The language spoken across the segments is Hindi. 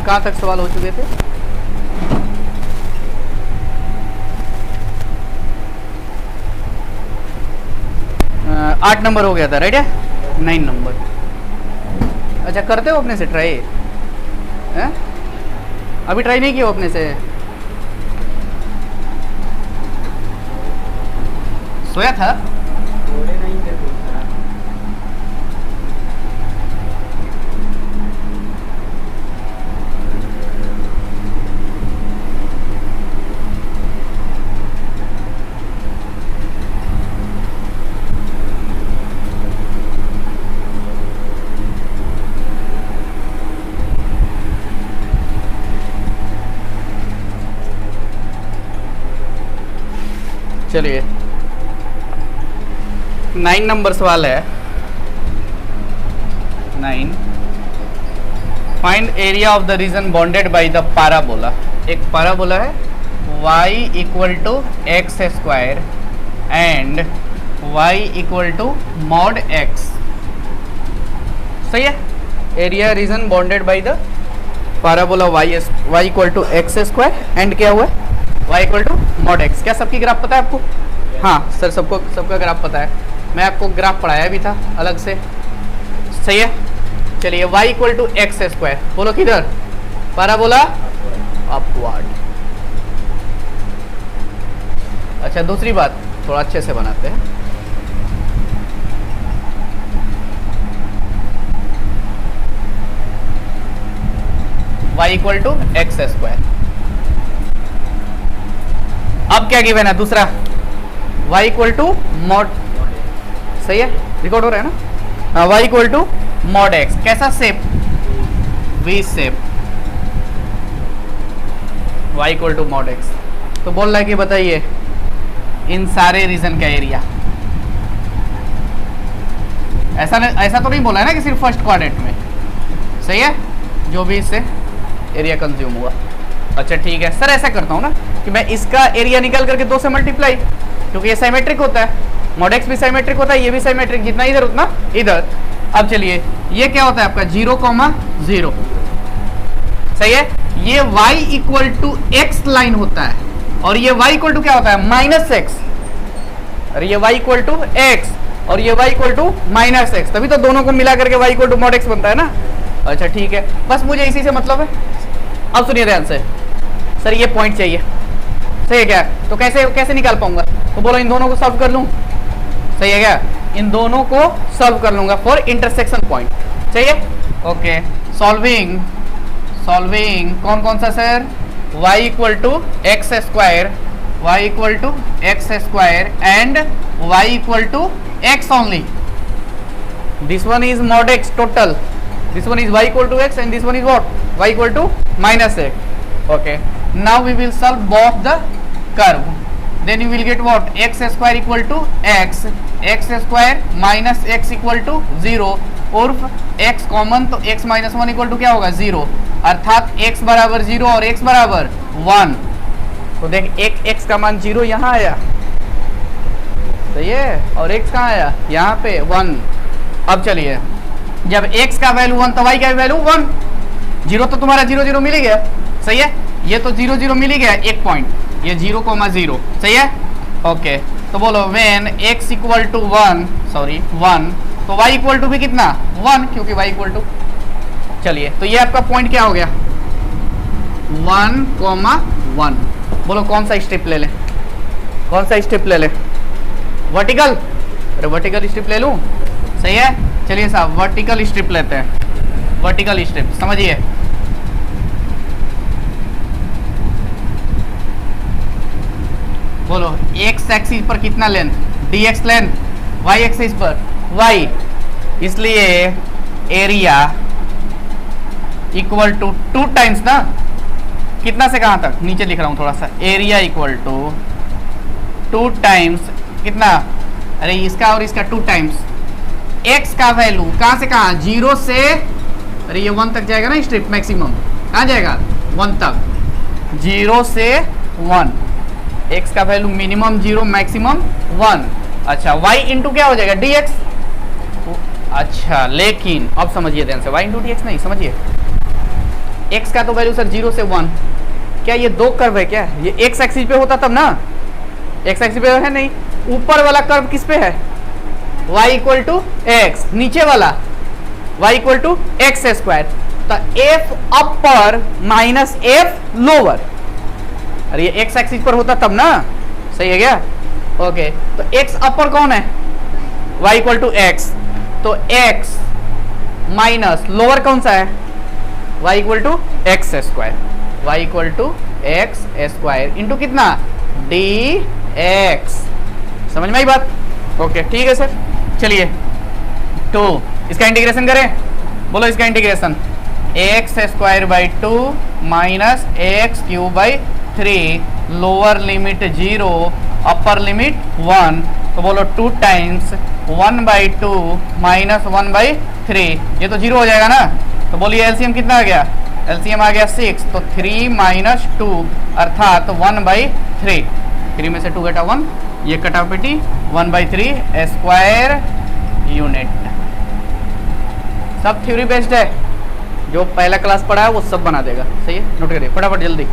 कहाँ तक सवाल हो चुके थे? 8 नंबर हो गया था, राइट है? 9 नंबर। अच्छा, करते हो अपने से ट्राई है? अभी ट्राई नहीं किया अपने से? सोया था? चलिए 9 नंबर सवाल है। 9, find area of the region bounded by the parabola. एक पैराबोला है y equal to x square and y equal to mod x। सही है? Area region bounded by the parabola y equal to x square and क्या हुआ है y equal to mod x। क्या सबकी ग्राफ पता है आपको? हाँ सर, सबका ग्राफ पता है। मैं आपको ग्राफ पढ़ाया भी था अलग से। सही है? चलिए y equal to x square, बोलो किधर? Parabola upward. अच्छा, दूसरी बात थोड़ा अच्छे से बनाते हैं। y equal to x square. अब क्या गिवन है? दूसरा y इक्वल टू मॉड। सही है? रिकॉर्ड हो रहा है ना? y equal to mod x। कैसा shape? V shape. y equal to mod x। तो बोल रहा है कि बताइए इन सारे रीजन का एरिया। ऐसा तो नहीं बोला है ना कि सिर्फ फर्स्ट क्वाड्रेंट में। सही है? जो भी इससे एरिया कंज्यूम हुआ। अच्छा ठीक है सर, ऐसा करता हूँ ना कि मैं इसका एरिया निकाल करके 2 से मल्टीप्लाई, क्योंकि ये साइमेट्रिक होता है। मॉड एक्स भी साइमेट्रिक होता है, ये भी साइमेट्रिक, जितना इधर उतना इधर। अब चलिए ये क्या होता है आपका 0,0। सही है? ये y equal to x line होता है और ये y इक्वल टू क्या होता है? Minus x. अरे ये y इक्वल टू एक्स और ये y equal to minus x, तभी तो दोनों को मिला करके y equal to mod x बनता है ना। अच्छा ठीक है, बस मुझे इसी से मतलब है। अब सुनिए ध्यान से, सर ये पॉइंट चाहिए। सही है क्या? तो कैसे निकाल पाऊंगा? तो बोलो इन दोनों को सॉल्व कर लूं। सही है क्या? इन दोनों को सॉल्व कर लूंगा फॉर इंटरसेक्शन पॉइंट। चाहिए? ओके, सॉल्विंग कौन कौन सा sir? y equal to x square, y equal to x square and y equal to x only. This one is mod x total, this one is y equal to x and this one is what? Y equal to minus x. Okay, now we will solve both the curve, then you will get what? X square equal to x square minus x equal to 0 और x कॉमन, तो x minus 1 equal to क्या होगा? 0, अर्थात x बराबर 0 और x बराबर 1। तो देख एक x का मान 0 यहाँ आया, सही है? और x कहाँ आया? यहाँ पे 1। अब चलिए, जब x का वैल्यू 1 तो y का वैल्यू 1। 0 तो तुम्हारा 0 0 मिल ही गया। सही है? ये तो 0 0 मिल ही गया, एक पॉइंट, ये 0,0। सही है? ओके, तो बोलो व्हेन x इक्वल टू 1, तो y इक्वल टू भी कितना? 1, क्योंकि y इक्वल टू। चलिए, तो ये आपका पॉइंट क्या हो गया? 1,1। बोलो कौन सा स्ट्रिप ले ले? कौन सा स्ट्रिप ले ले? वर्टिकल? अरे वर्टिकल स्ट्रिप ले लूं? सही है? चलिए साहब वर्टिकल स्ट्रिप लेते हैं। वर्टिकल स्ट्रिप समझिए, बोलो x एक्सिस पर कितना length? dx length, y axis पर y, इसलिए एरिया इक्वल टू 2 टाइम्स ना, कितना से कहां तक? नीचे लिख रहा हूं थोड़ा सा। एरिया इक्वल टू 2 टाइम्स कितना? अरे इसका और इसका 2 टाइम्स x का वैल्यू कहां से कहां? 0 से, अरे ये 1 तक जाएगा ना स्ट्रिप मैक्सिमम, कहां जाएगा? 1 तक। 0 से 1, x का वैल्यू मिनिमम 0, मैक्सिमम 1। अच्छा, y इंटू क्या हो जाएगा? dx। अच्छा, लेकिन अब समझिए ध्यान से, y इंटू dx नहीं, समझिए x का तो वैल्यू सर 0 से 1, क्या ये दो कर्व है क्या? ये x एक्सिस पे होता तब ना, x एक्सिस पे है नहीं। ऊपर वाला कर्व किस पे है? y इक्वल टू एक्स, नीचे वाला y equal to x square. तो f upper minus f lower, अरे ये x एक्सिस पर होता तब ना, सही है क्या? ओके, तो x अपर कौन है? y इक्वल टू एक्स, तो x माइनस लोअर कौन सा है? y equal to x square, y equal to x square into कितना? dx। समझ में आई बात? ओके ठीक है सर, चलिए तो इसका इंटीग्रेशन करें, बोलो इसका integration. X square by 2 minus x cube by 3, lower limit 0 upper limit 1, तो बोलो 2 टाइम्स 1 बाई 2 माइनस 1 बाई 3, ये तो 0 हो जाएगा ना। तो बोलिए एलसीएम कितना आ गया? एलसीएम आ गया 6, तो 3 माइनस 2 अर्थात 1 बाई 3, 3 में से 2 घटा 1, ये कटापिटी 1 बाई 3 स्क्वायर यूनिट। सब थ्योरी बेस्ड है, जो पहला क्लास पढ़ा है वो सब बना देगा, सही है? नोट करिए फटाफट जल्दी।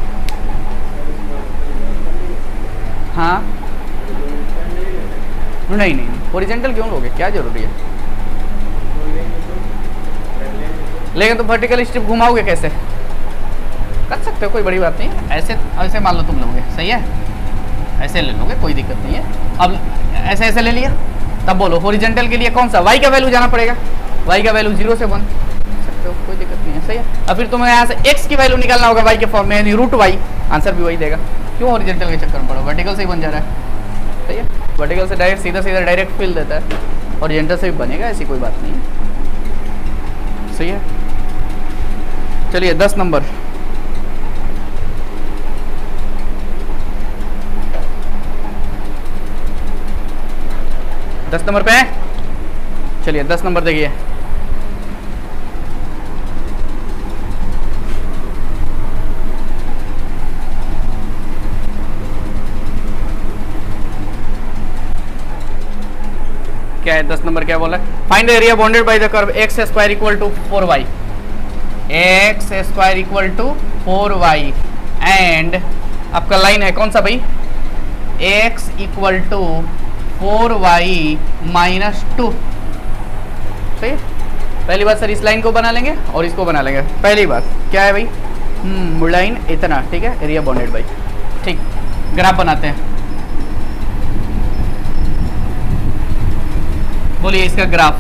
हाँ नहीं नहीं, हॉरिजॉन्टल क्यों लोगे, क्या जरूरी है? लेकिन तो वर्टिकल स्ट्रिप घुमाओगे कैसे? कर सकते हो, कोई बड़ी बात नहीं है। ऐसे ऐसे मान लो तुम लोगे, सही है? ऐसे ले लोगे, कोई दिक्कत नहीं है। अब ऐसे ऐसे ले लिया, तब बोलो हॉरिजॉन्टल के लिए कौन सा? y का वैल्यू जाना पड़ेगा, y का वैल्यू 0 से 1 सकते हो, कोई दिक्कत नहीं है, सही है? अब फिर तुम्हें यहाँ से x की वैल्यू निकालना होगा y के फॉर्म में, यानी रूट y, आंसर भी वही देगा। क्यों हॉरिजॉन्टल के चक्कर में पड़ो, वर्टिकल से ही बन जा रहा है, सही है? वर्टिकल से डायरेक्ट सीधा सीधा डायरेक्ट फिल देता है, हॉरिजॉन्टल से भी बनेगा, ऐसी कोई बात नहीं है, सही है? चलिए 10 नंबर, पे है। चलिए 10 नंबर देखिए, क्या है 10 नंबर, क्या बोला? Find the area bounded by the curve x square equal to 4y, x square equal to 4y and आपका लाइन है कौन सा भाई? x equal to 4y minus 2, सही है? पहली बात सर इस लाइन को बना लेंगे और इसको बना लेंगे। पहली बात क्या है भाई? लाइन इतना, ठीक है? एरिया बाउंडेड बाई, ठीक। ग्राफ बनाते हैं, बोलिए इसका ग्राफ।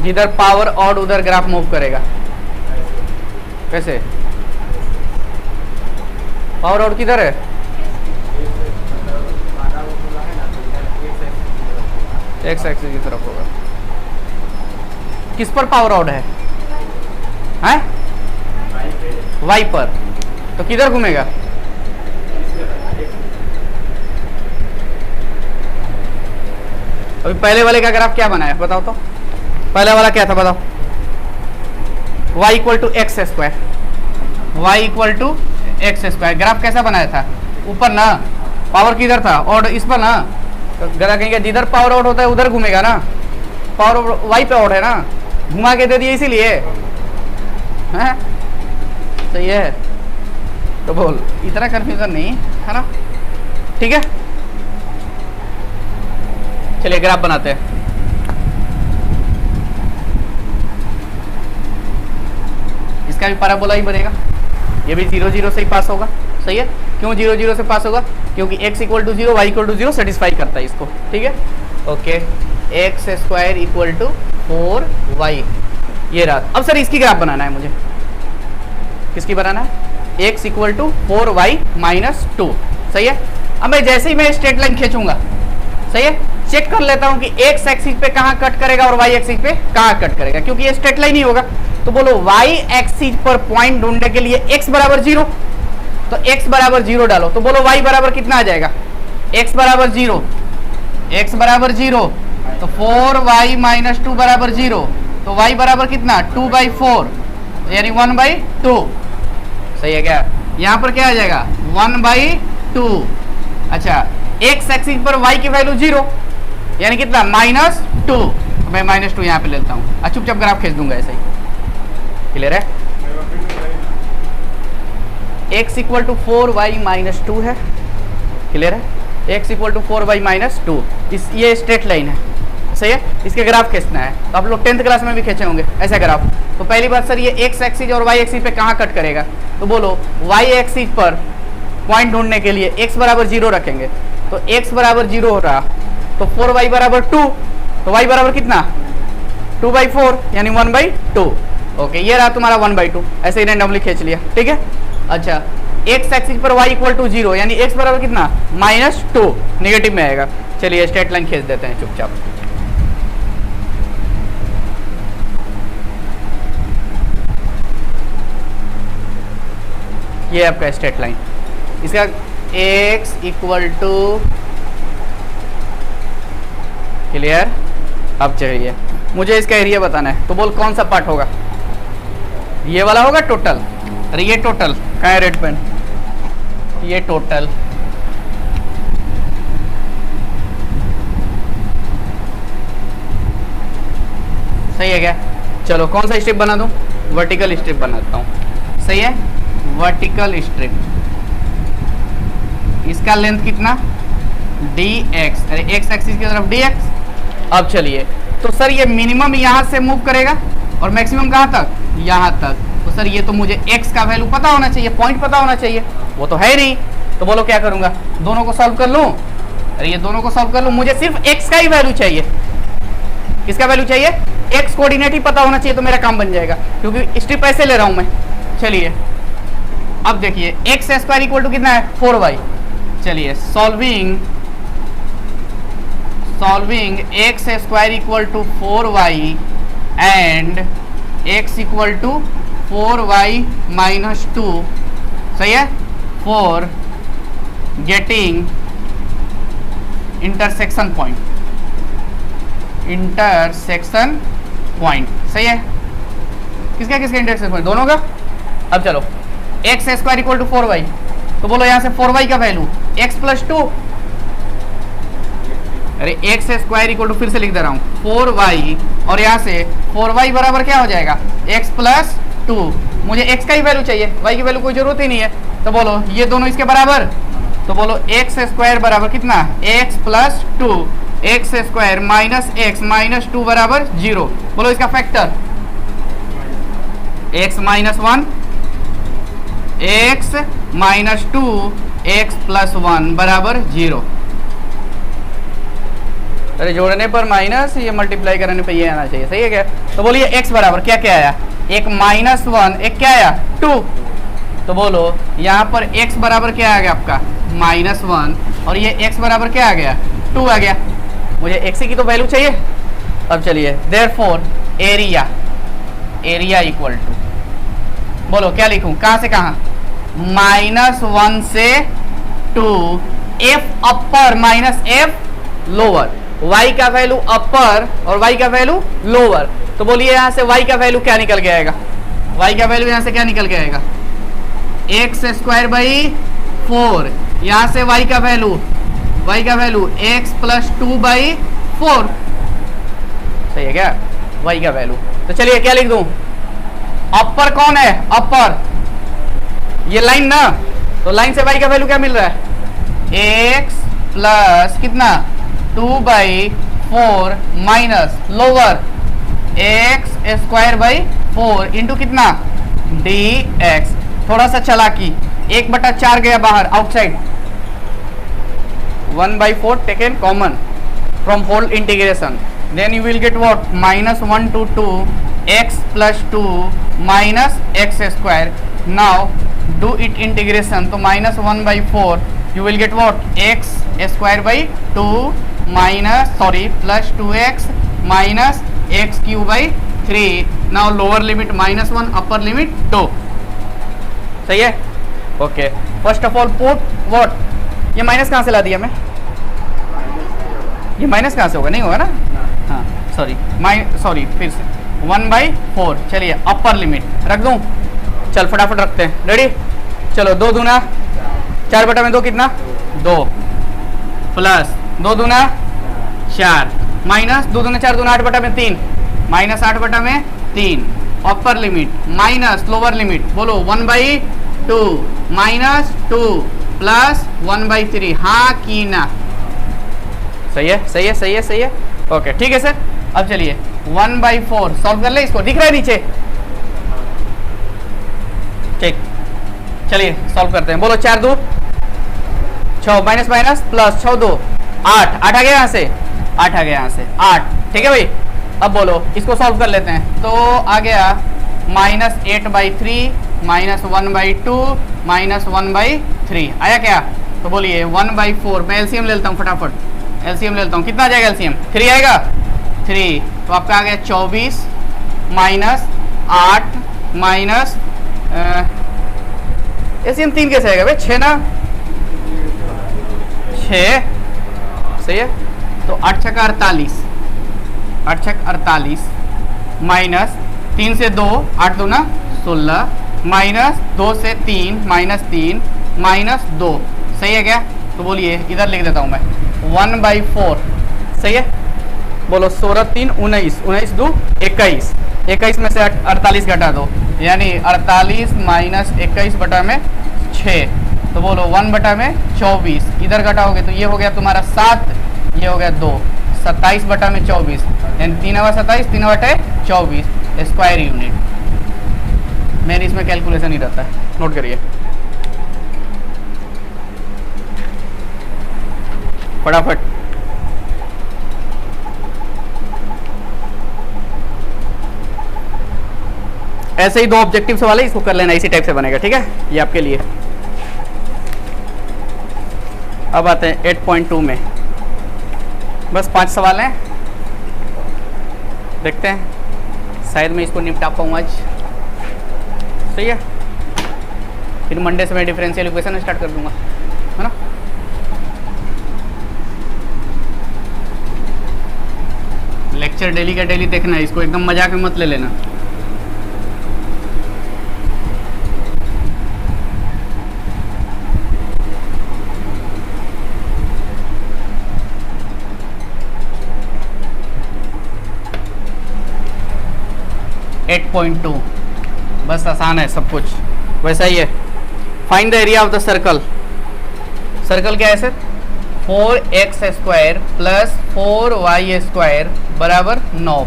जिधर पावर ऑड उधर ग्राफ मूव करेगा, कैसे? पावर ऑड किधर है? एक्स एक्सिस की तरफ होगा। किस पर पावर ऑड है? हैं? वाई पर, तो किधर घूमेगा? अभी पहले वाले का ग्राफ क्या बनाया बताओ तो? पहले वाला क्या था बताओ? y equal to x square, y equal to x square. Graph कैसा बनाया था? ऊपर ना, पावर किधर था? ऑड इस पर ना, तो ग्राफ कहेंगे जिधर पावर ऑड होता है उधर घूमेगा ना, पावर y पे ऑड है ना, घुमा के दे दिए इसीलिए, हैं? सही है? तो बोल इतना कंफ्यूजन नहीं है ना, ठीक है? चलिए ग्राफ बनाते हैं। इसका भी पैराबोला ही बनेगा, ये भी 0 0 से ही पास होगा, सही है? क्यों 0 0 से पास होगा? क्योंकि x equal to 0 y equal to 0 satisfy करता है इसको, ठीक है? Okay, x square equal to 4y, ये रहा। अब सर इसकी ग्राफ बनाना है मुझे, किसकी बनाना है? x equal to 4y minus 2, सही है? अब मैं जैसे ही मैं स्ट्रेट लाइन खींचूंगा, सही है, चेक कर लेता हूं कि x एक्सिस पे कहां कट करेगा और y एक्सिस पे कहां कट करेगा, क्योंकि ये स्ट्रेट लाइन ही होगा। तो बोलो y एक्सिस पर पॉइंट ढूंढने के लिए x बराबर 0, तो x बराबर 0 डालो, तो बोलो y बराबर कितना आ जाएगा? x बराबर 0, x बराबर 0, तो 4y माइनस 2 बराबर 0, तो y बराबर कितना? 2/4, यानी 1/2, सही है क्या? यहाँ पर क्या आ जाएगा? 1/2। अच्छा, x एक्सिस पर y की वैल्यू 0, यानी कितना? -2। मैं -2 यहाँ पे लेता हूँ, चुपचाप ग्राफ खींच दूंगा ऐसे ही, क्लियर है? x equal to 4y minus 2 है, क्लियर है? x equal to 4y minus 2, ये स्ट्रेट लाइन है, सही है? इसके ग्राफ खींचना है, तो आप लोग 10th क्लास में भी खींचे होंगे ऐसा ग्राफ। तो पहली बात सर, ये x एक्सिस और y एक्सिस पे कहाँ कट करेगा? तो बोलो y एक्सिस पर पॉइंट ढूंढने के लिए x बराबर 0 रखेंगे, तो x बराबर 0 हो रहा, तो 4y बराबर 2, तो y बराबर कितना? 2/4 यानी 1/2। ओके, ये रहा तुम्हारा 1/2, ऐसे ही रैंडमली खींच लिया, ठीक है? अच्छा, x एक्सिस पर y इक्वल टू 0 यानी x बराबर कितना? -2, नेगेटिव में आएगा। चलिए स्ट्रेट लाइन खींच देते हैं चुपचाप। ये आपका स्ट्रेट लाइन, इसका x इक्वल टू, क्लियर? अब चलिए मुझे इसका एरिया बताना है, तो बोल कौन सा पार्ट होगा? ये वाला होगा टोटल। अरे ये टोटल कहाँ है रेड पेन? ये टोटल, सही है क्या? चलो कौन सा स्ट्रिप बना दूं? वर्टिकल स्ट्रिप बनाता हूं, सही है? वर्टिकल स्ट्रिप, इसका लेंथ कितना? dx, अरे x एक्सिस की तरफ dx। अब चलिए, तो सर ये मिनिमम यहाँ से मूव करेगा और मैक्सिमम कहाँ तक? यहाँ तक। तो सर ये तो मुझे x का वैल्यू पता होना चाहिए, पॉइंट पता होना चाहिए, वो तो है ही नहीं। तो बोलो क्या करूंगा? दोनों को सॉल्व कर लूं? अरे ये दोनों को सॉल्व कर लूं, मुझे सिर्फ x का ही वैल्यू चाहिए। किसका वैल्यू चाहिए? x कोऑर्डिनेट ही पता होना चाहिए, तो मेरा काम बन जाएगा, क्योंकि स्ट्रिप ऐसे ले रहा हूं मैं। चलिए अब देखिए, एक्स स्क्वायर इक्वल टू कितना है? 4y। चलिए solving x square equal to 4y and x equal to 4y minus 2, सही है? फॉर गेटिंग इंटरसेक्शन पॉइंट, सही है? किसका किसका इंटरसेक्शन पॉइंट? दोनों का। अब चलो, x square equal to 4y, तो बोलो यहाँ से 4y का वैल्यू x प्लस 2, अरे एक्स स्क्वायर इक्वल टू, फिर से लिख दे रहा हूँ, 4y, और यहाँ से 4y बराबर क्या हो जाएगा? x plus 2। मुझे x का ही वैल्यू चाहिए, y की वैल्यू कोई जरूरत ही नहीं है। तो बोलो ये दोनों इसके बराबर, तो बोलो एक्स स्क्वायर बराबर कितना? x plus 2, x square minus x minus 2 बराबर 0। बोलो इसका factor, x minus 1, x minus 2, x plus 1 बराबर 0। अरे जोड़ने पर माइनस, ये मल्टीप्लाई करने पे ये आना चाहिए, सही है क्या? तो बोलिए x बराबर क्या क्या आया? एक -1, एक क्या आया? 2। तो बोलो यहाँ पर x बराबर क्या आ गया आपका? -1, और ये x बराबर क्या आ गया? 2 आ गया। मुझे x की तो वैल्यू चाहिए। अब चलिए, देयरफॉर एरिया इक्वल टू, बोलो क्या लिखूं? कहाँ से कहाँ? -1 से 2, f upper minus f lower, y का वैल्यू अपर और y का वैल्यू लोअर। तो बोलिए यहाँ से y का वैल्यू क्या निकल के आएगा? y का वैल्यू यहाँ से क्या निकल के आएगा? एक्स स्क्वायर बाई 4, यहाँ से y का वैल्यू x प्लस 2/4, सही है क्या? y का वैल्यू। तो चलिए क्या लिख दूं? अपर कौन है? अपर ये लाइन ना, तो लाइन से y का वैल्यू क्या मिल रहा है? x प्लस कितना? 2/4 minus lower x square by 4 into कितना? dx। थोड़ा सा चालाकी, 1/4 गया बाहर, outside, 1/4 taken common from whole integration, then you will get what? -1 to 2 x plus 2 minus x square। Now do it integration, तो -1/4 you will get what? x square by 2 minus plus 2x minus x cube by 3। now lower limit -1, upper limit 2, सही है? Okay, first of all put what? ये माइनस कहाँ से ला दिया मैं? ये माइनस कहाँ से होगा? नहीं होगा ना? हाँ सॉरी, फिर से 1/4। चलिए अपर लिमिट रख दूं? चल फटाफट रखते हैं, रेडी? चलो 2 दूना 4/2 कितना? 2 प्लस 2 दूना 4 माइनस 2 दूना 4 दूना 8/3 -8/3 upper limit minus lower limit, बोलो 1/2 माइनस 2 प्लस 1/3, हाँ की ना? सही है, सही है, सही है, सही है। ओके ठीक है सर। अब चलिए 1/4 सॉल्व कर ले, इसको दिख रहा है नीचे? ठीक, चलिए सॉल्व करते हैं। बोलो 4 2 6 माइनस माइनस प्लस 6 2 8, 8 आ गया यहाँ से, 8 आ गया यहाँ से 8, ठीक है भाई। अब बोलो इसको सॉल्व कर लेते हैं, तो आ गया -8/3 माइनस 1/2 माइनस 1/3 आया क्या? तो बोलिए 1/4, मैं एलसीएम ले लेता हूँ फटाफट, एलसीएम ले लेता हूँ। कितना आ जाएगा एलसीएम? 3 आएगा, 3, तो आपका आ गया 24 माइनस 8 माइनस एलसीएम 3 कैसे आएगा भाई? 6 ना, 6 सही है। तो 8 छक्का 48, 8 छक्का 48 माइनस 3 से 2, 8 2 ना 16 माइनस 2 से 3 माइनस 3 माइनस 2, सही है क्या? तो बोलिए इधर लिख देता हूँ मैं 1/4, सही है। बोलो 16 3 19, 19 2 21, 21 में से 48 घटा दो, यानी 48 माइनस 21 बटा में 6, तो बोलो 1 बटा में 24, इधर घटाओगे तो ये हो गया तुम्हारा 7, ये हो गया 2, 27 बटा में 24, यानी 3 × 27 3 बटे 24 स्क्वायर यूनिट। मेरी इसमें कैलकुलेशन ही रहता है, नोट करिए फटाफट। ऐसे ही 2 ऑब्जेक्टिव्स वाले इसको कर लेना, इसी टाइप से बनेगा, ठीक है? ये आपके लिए। अब आते हैं 8.2 में, बस 5 सवाल हैं, देखते हैं शायद मैं इसको निपटा पाऊँ आज, सही है। फिर मंडे से मैं डिफरेंशियल इक्वेशन स्टार्ट कर दूंगा, है ना? लेक्चर डेली का डेली देखना है, इसको एकदम मजाक में मत ले लेना। .2 बस आसान है सब कुछ, वैसा ही है। Find the area of the circle. Circle क्या है सर? 4x² प्लस 4y² बराबर 9।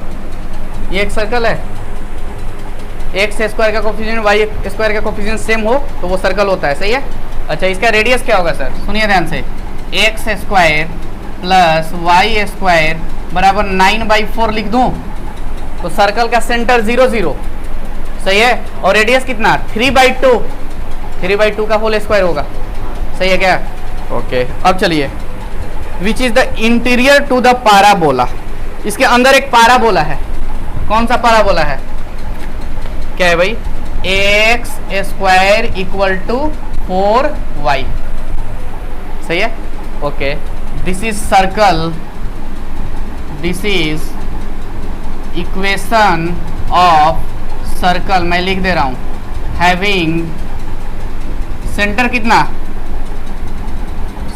ये एक सर्कल है, x² का कोफिशिएंट y² का कोफिशिएंट सेम हो तो वो सर्कल होता है, सही है। अच्छा इसका रेडियस क्या होगा सर? सुनिए ध्यान से, x² प्लस y² बराबर 9/4 लिख दूं तो सर्कल का सेंटर 0 0, सही है। और रेडियस कितना? 3/2, 3/2 का होल स्क्वायर होगा, सही है क्या? ओके अब चलिए, which is the interior to the parabola. इसके अंदर एक पैराबोला है, कौन सा पैराबोला है? क्या है भाई? x² = 4y, सही है। Okay this is circle, this is equation of circle, मैं लिख दे रहा हूं। हैविंग सेंटर कितना?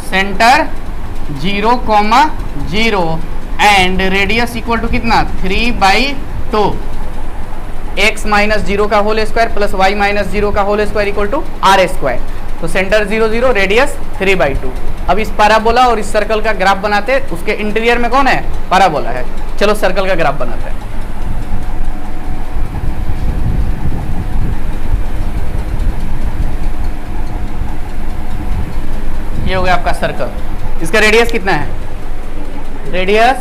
Centre 0, 0 and radius equal to कितना? 3/2। x माइनस 0 का whole square plus y minus 0 का whole square equal to r²। तो सेंटर 0 0, रेडियस 3/2। अब इस पैराबोला और इस सर्कल का ग्राफ बनाते हैं, उसके इंटीरियर में कौन है? पैराबोला है। चलो सर्कल का ग्राफ बनाते हैं। ये हो गया आपका सर्कल, इसका रेडियस कितना है? रेडियस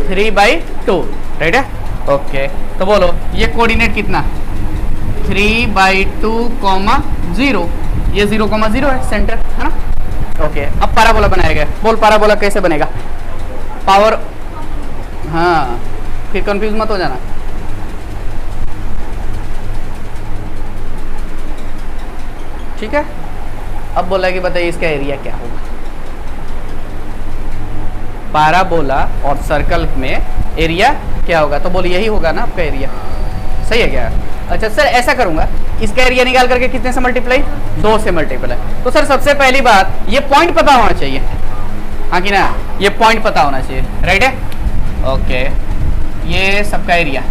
3/2, राइट है। ओके तो बोलो ये कोऑर्डिनेट कितना? 3/2, 0, ये 0, 0 है सेंटर, है ना। ओके अब पैराबोला बनाया गया। बोल पैराबोला कैसे बनेगा? पावर, हाँ फिर कंफ्यूज मत हो जाना। ठीक है अब बोला कि बताइए इसका एरिया क्या होगा? पैराबोला और सर्कल में एरिया क्या होगा? तो बोलिए यही होगा ना आपका एरिया, सही है क्या? अच्छा सर ऐसा करूंगा, इसका एरिया निकाल करके कितने से मल्टीप्लाई? 2 से मल्टीप्लाई। तो सर सबसे पहली बात ये पॉइंट पता होना चाहिए, हाँ कि ना? ये पॉइंट पता होना चाहिए, राइट है। ओके ये सबका एरिया,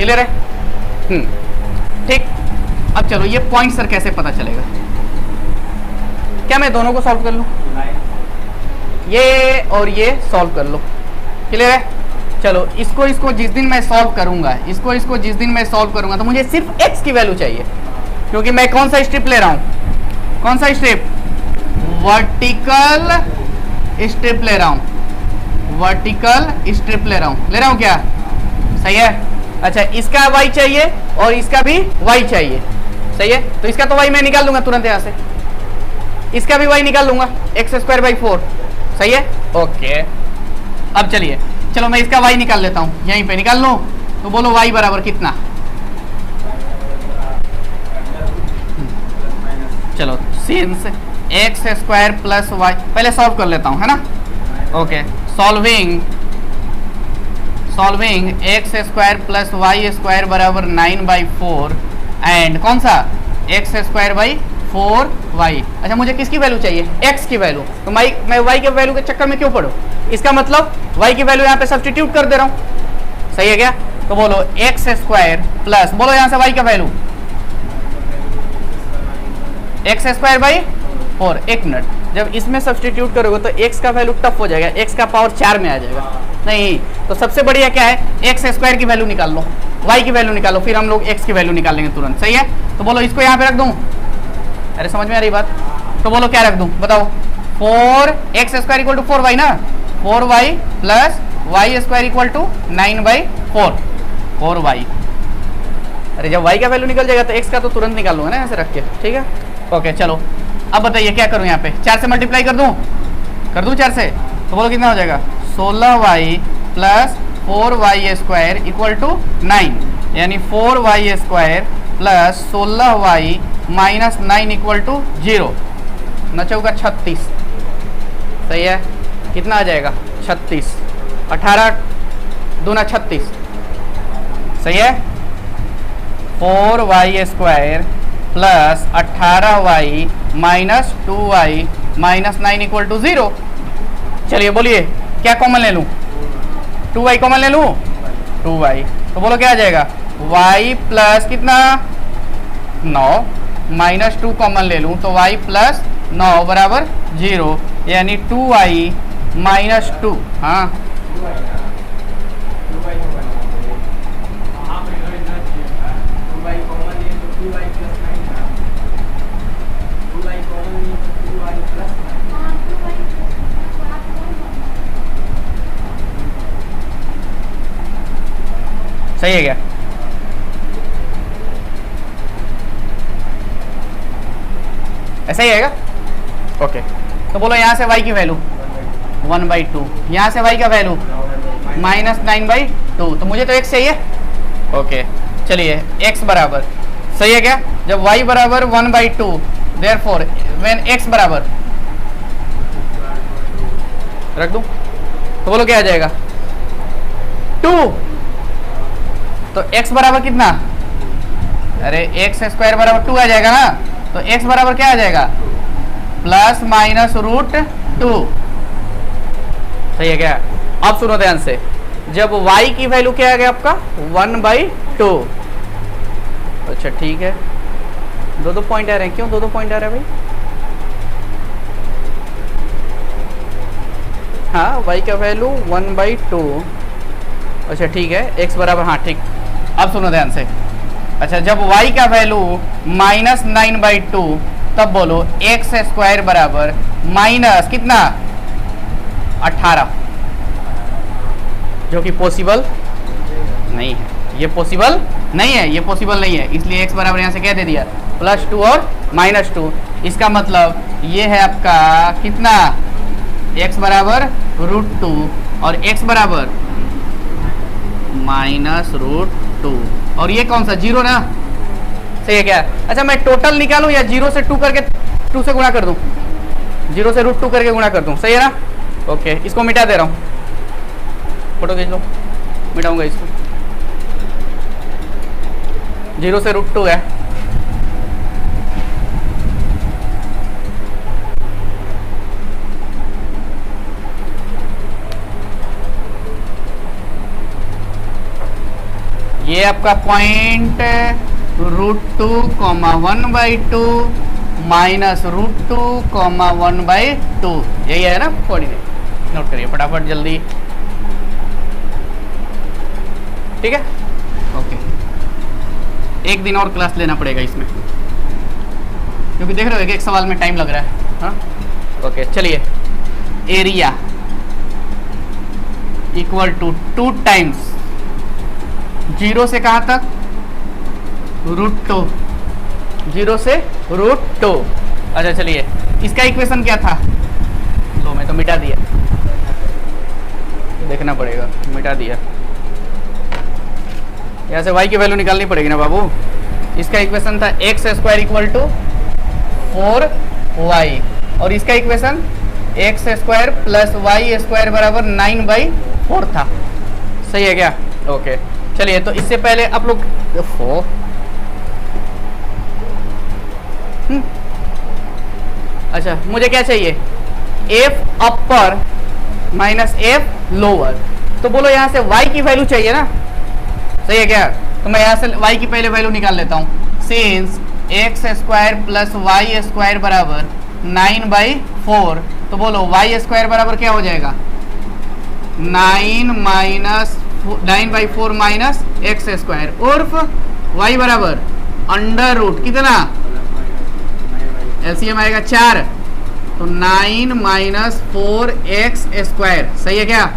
क्लियर है? ठीक। अब चलो ये पॉइंट सर कैसे पता चलेगा? क्या मैं दोनों को सॉल्व कर लूं? ये और ये सॉल्व कर लो। क्लियर है? चलो इसको जिस दिन मैं सॉल्व करूंगा, इसको जिस दिन मैं सॉल्व करूंगा तो मुझे सिर्फ x की वैल्यू चाहिए, क्योंकि मैं कौन सा स्ट्रिप ले रहा हूं? कौन सा स्ट्रिप? वर्टिकल स्ट्रिप ले रहा हूं, वर्टिकल स्ट्रिप ले रहा हूं क्या? सही है। अच्छा इसका y चाहिए और इसका भी y चाहिए, सही है। तो इसका तो y मैं निकाल लूंगा तुरंत यहां से, इसका भी y निकाल लूंगा, x²/4, सही है। ओके अब चलिए, चलो मैं इसका y निकाल लेता हूं, यहीं पे निकाल लूं। तो बोलो y बराबर कितना? चलो सिंस x² + y, पहले सॉल्व कर लेता हूं, है ना। ओके सॉल्विंग x² + y² बराबर 9/4 एंड कौन सा? x²/4y। अच्छा मुझे किसकी वैल्यू चाहिए? x की वैल्यू। तो मैं y के वैल्यू के चक्कर में क्यों पढ़ूं? इसका मतलब y की वैल्यू यहाँ पे सब्स्टिट्यूट कर दे रहा हूं, सही है क्या? तो बोलो x² प्लस, बोलो यहाँ से y का वैल्यू x²/4। एक मिनट, जब इसमें सब्स्टिट्यूट करोगे तो x का वैल्यू टफ हो जाएगा, x का पावर 4 में आ जाएगा। नहीं, तो सबसे बढ़िया क्या है? x² की वैल्यू निकाल लो, y की वैल्यू निकालो, फिर हम लोग x की वैल्यू निकाल लेंगे तुरंत, सही है। तो बोलो इसको यहाँ पे रख दूं? अरे समझ में आ रही बात? तो बोलो क्या रख दूं, बताओ। 4x² = 4y ना, 4y प्लस y² = 9/4, 4y। अरे जब y का वैल्यू निकल जाएगा तो x का तो तुरंत निकाल लूंगा ना ऐसे रख के, ठीक है। ओके चलो अब बताइए क्या करूं? यहाँ पे 4 से मल्टीप्लाई कर दूं 4 से, तो बोलो कितना हो जाएगा? 16y प्लस 4y² = 9, यानी 4y² प्लस 16y माइनस 9 = 0, 9 चौका 36, सही है। कितना आ जाएगा? 36, 18 दूना 36, सही है। 4y² plus 18y minus 2y minus 9 = 0। चलिए बोलिए क्या कॉमन ले लूं? 2y कॉमन ले लूं? 2y, तो बोलो क्या आ जाएगा? y प्लस कितना? 9 माइनस 2 कॉमन ले लूं तो y प्लस 9 बराबर 0, यानी 2y माइनस 2। हाँ सही है क्या? ऐसा ही आएगा। ओके तो बोलो यहाँ से y की वैल्यू 1/2, यहाँ से y का वैल्यू -9/2, तो मुझे तो x चाहिए। ओके चलिए x बराबर, सही है क्या? जब y बराबर 1/2, देयरफॉर व्हेन x बराबर रख दूं तो बोलो क्या आ जाएगा? 2। तो x बराबर कितना? अरे x² बराबर 2 आ जाएगा ना, तो x बराबर क्या आ जाएगा? ±√2, सही है क्या? अब सुनो ध्यान से, जब y की वैल्यू क्या आ गया आपका? 1/2। अच्छा ठीक है, दो पॉइंट आ रहे हैं, क्यों दो पॉइंट आ रहे हैं भाई? हाँ y का वैल्यू 1/2। अच्छा ठीक है, x बराबर, हाँ ठीक। अब सुनो ध्यान से, अच्छा जब y का वैल्यू -9/2, तब बोलो x² बराबर माइनस कितना? 18, जो कि पॉसिबल नहीं है। ये पॉसिबल नहीं है, ये पॉसिबल नहीं है, इसलिए x बराबर यहाँ से क्या दे दिया? +2 और -2। इसका मतलब ये है आपका कितना? x बराबर √2 और x बराबर -√2, और ये कौन सा? 0 ना, सही है क्या? अच्छा मैं टोटल निकालूं या 0 से 2 करके 2 से गुणा कर दूं? 0 से √2 करके गुणा कर दूं, सही है ना। ओके इसको मिटा दे रहा हूं, फोटो खींच लो, मिटाऊंगा इसको। 0 से √2 है, ये आपका पॉइंट √2, 1/2 माइनस √2, 1/2 यही है ना कोऑर्डिनेट। नोट करिए फटाफट जल्दी, ठीक है। ओके, एक दिन और क्लास लेना पड़ेगा इसमें, क्योंकि देख रहे हो एक सवाल में टाइम लग रहा है। हाँ ओके, चलिए एरिया इक्वल टू 2 टाइम्स 0 से कहाँ तक, √2, 0 से √2। अच्छा चलिए, इसका इक्वेशन क्या था, लो मैं तो मिटा दिया, देखना पड़ेगा, मिटा दिया। यहाँ से y की वैल्यू निकालनी पड़ेगी ना बाबू। इसका इक्वेशन था x² इक्वल टू 4y, और इसका इक्वेशन x² प्लस y² बराबर 9/4 था। सही है क्या? ओके चलिए, तो इससे पहले आप लोग अच्छा मुझे क्या चाहिए, f upper minus f lower. तो बोलो यहाँ से y की वैल्यू चाहिए ना, सही है क्या? तो मैं यहाँ से y की पहले वैल्यू निकाल लेता हूँ। सिंस x² प्लस y² बराबर 9/4, तो बोलो y² बराबर क्या हो जाएगा, 9/4 माइनस x², उर्फ y बराबर अंडर रूट कितना, एलसीएम आएगा 4, तो 9 माइनस 4x²। सही है क्या?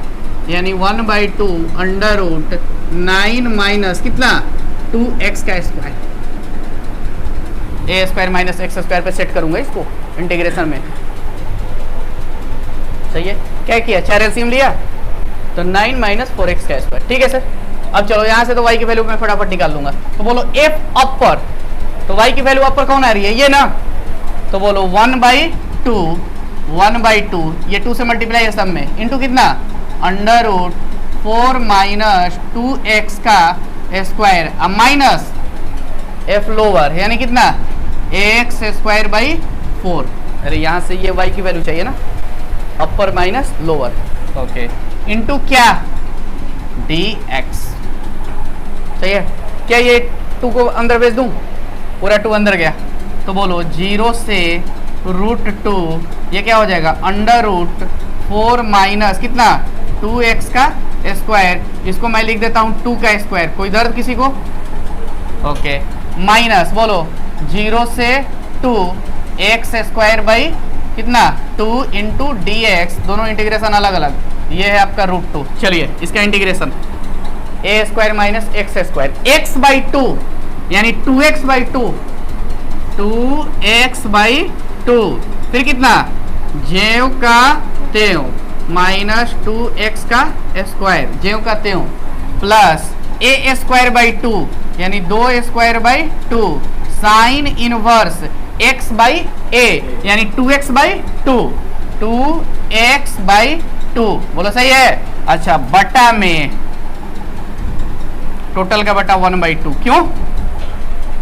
यानी 1/2 अंडर रूट 9 माइनस कितना, 2x का स्क्वायर। a² माइनस x² पे सेट करूंगा इसको इंटीग्रेशन में। सही है, क्या किया, 4 एलसीएम लिया तो 9 माइनस 4x का स्क्वायर। ठीक है सर, अब चलो यहाँ से तो y की वैल्यू मैं फटाफट निकाल लूंगा। तो बोलो f अपर, तो y की वैल्यू अपर कौन आ रही है, ये ना, तो बोलो 1/2, 1/2 ये 2 से मल्टीप्लाई है सब में, इंटू कितना, अंडर रूट 4 माइनस 2x का स्क्वायर, अब माइनस f लोअर यानी कितना, x²/4। अरे यहाँ से ये y की वैल्यू चाहिए ना, अपर माइनस लोअर, ओके, इंटू क्या, dx। सही है क्या? ये 2 को अंदर भेज दूं, पूरा 2 अंदर गया, तो बोलो 0 से √2 ये क्या हो जाएगा, अंडर रूट 4 माइनस कितना, 2x का स्क्वायर। इसको मैं लिख देता हूँ 2 का स्क्वायर, कोई दर्द किसी को? ओके, माइनस बोलो 0 से 2 x² कितना, 2 इंटू dx, दोनों इंटीग्रेशन अलग अलग, ये है आपका √2। चलिए इसका integration a² minus x², x/2 यानी 2x/2, 2x/2, फिर कितना, ज्यों का त्यों माइनस 2x का स्क्वायर, ज्यों का त्यों, प्लस a²/2 यानी 2a²/2 साइन इनवर्स x/a यानी 2x/2, 2x/2। बोलो सही है? अच्छा, बटा में टोटल का बटा 1/2, क्यों,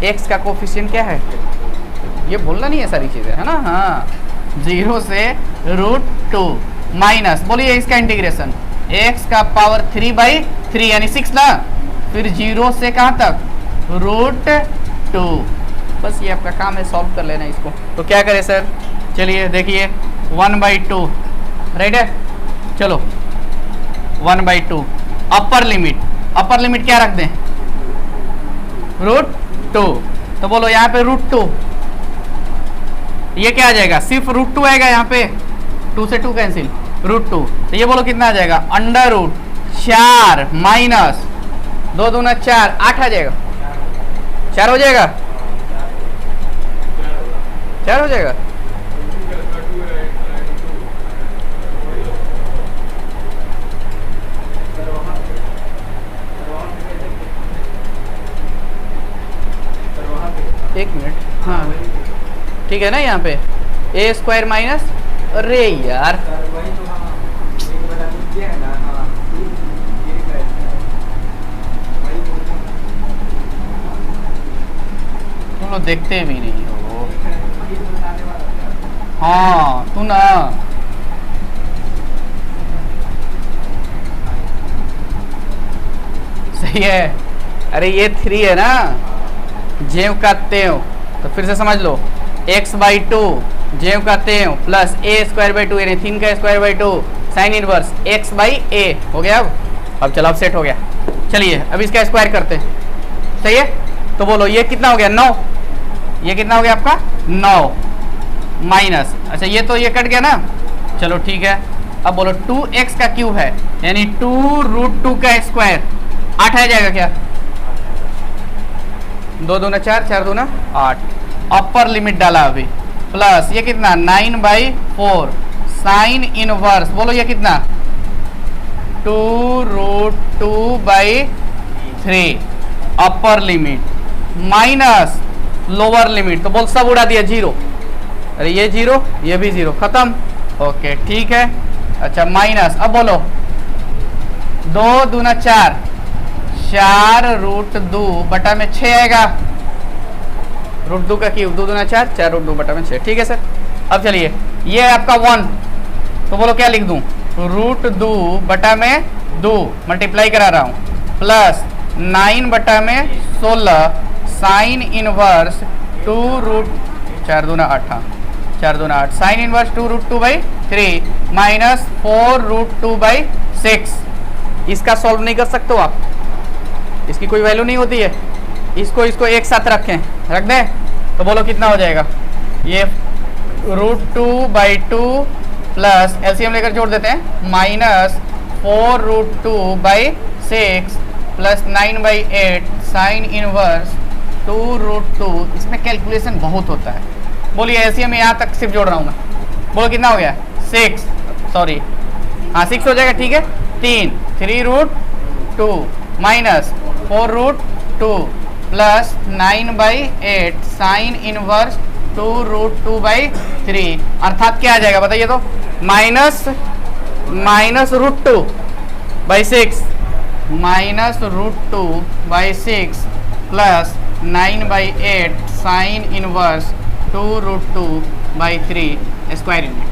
x का कोफिशिएंट क्या है, ये बोलना नहीं है सारी चीजें, है ना। हाँ, 0 से √2 माइनस, बोलिए इसका इंटीग्रेशन x का पावर 3/3 यानी 6 ना, फिर 0 से कहाँ तक, √2। बस ये आपका काम है, सॉल्व कर लेना इसको। तो क्या करें सर, चलिए देखिए 1/2 राइट है, चलो 1/2 अपर लिमिट, अपर लिमिट क्या रख दें, √2। तो बोलो यहाँ पे √2, ये क्या आ जाएगा, सिर्फ √2 आएगा यहाँ पे, 2 से 2 कैंसिल, √2। तो ये बोलो कितना आ जाएगा, अंडर रूट 4 माइनस 2 दूना 4, 8 आ जाएगा, 4 हो जाएगा, 4 हो जाएगा। एक मिनट, हाँ ठीक है ना, यहाँ पे a² माइनस, अरे यार तुम लोग देखते भी नहीं हो। हाँ तू ना, सही है, अरे ये 3 है ना, ज्यों का त्यों, तो फिर से समझ लो x/2 ज्यों का त्यों प्लस a² 2 यानी 3 का square by 2 sine inverse x/a हो गया। अब चलो अब सेट हो गया। चलिए अब इसका स्क्वायर करते हैं, सही है। तो बोलो ये कितना हो गया 9, ये कितना हो गया आपका 9 माइनस, अच्छा ये तो ये कट गया ना, चलो ठीक है। अब बोलो 2x का क्यूब है यानी 2√2 का स्क्वायर 8 आ जाएगा क्या, 2 दूना 4, 4 दूना 8, अपर लिमिट डाला अभी, प्लस ये कितना 9/4 साइन इनवर्स, बोलो ये कितना 2√2/3 upper limit minus lower limit, तो बोल सब उड़ा दिया 0, अरे ये 0 ये भी 0, खत्म। ओके ठीक है, अच्छा माइनस, अब बोलो 2 दूना 4, 4√2 बटा में 6 आएगा, √2 का क्यूब 2 दूना 4, 4√2 बटा में 6, ठीक है सर। अब चलिए ये आपका 1, तो बोलो क्या लिख दूं √2 बटा में 2 मल्टीप्लाई करा रहा हूं प्लस 9 बटा में 16 साइन इनवर्स 4 दूना 8, हाँ 4 दूना 8 साइन इनवर्स 2√2/3 माइनस 4√2/6। इसका सॉल्व नहीं कर सकते हो आप, इसकी कोई वैल्यू नहीं होती है, इसको एक साथ रखें, रख दें, तो बोलो कितना हो जाएगा, ये √2/2 प्लस एलसीएम लेकर जोड़ देते हैं माइनस 4√2/6 प्लस 9/8 साइन इनवर्स 2√2, इसमें कैलकुलेशन बहुत होता है। बोलिए एलसीएम यहाँ तक सिर्फ जोड़ रहा हूँ मैं, बोलो कितना हो गया 6, सॉरी हाँ 6 हो जाएगा, ठीक है 3√2 माइनस 4√2 प्लस 9/8 साइन इनवर्स 2√2/3 अर्थात क्या आ जाएगा बताइए तो, minus √2/6 minus √2/6 plus 9/8 sine inverse 2√2/3 square unit.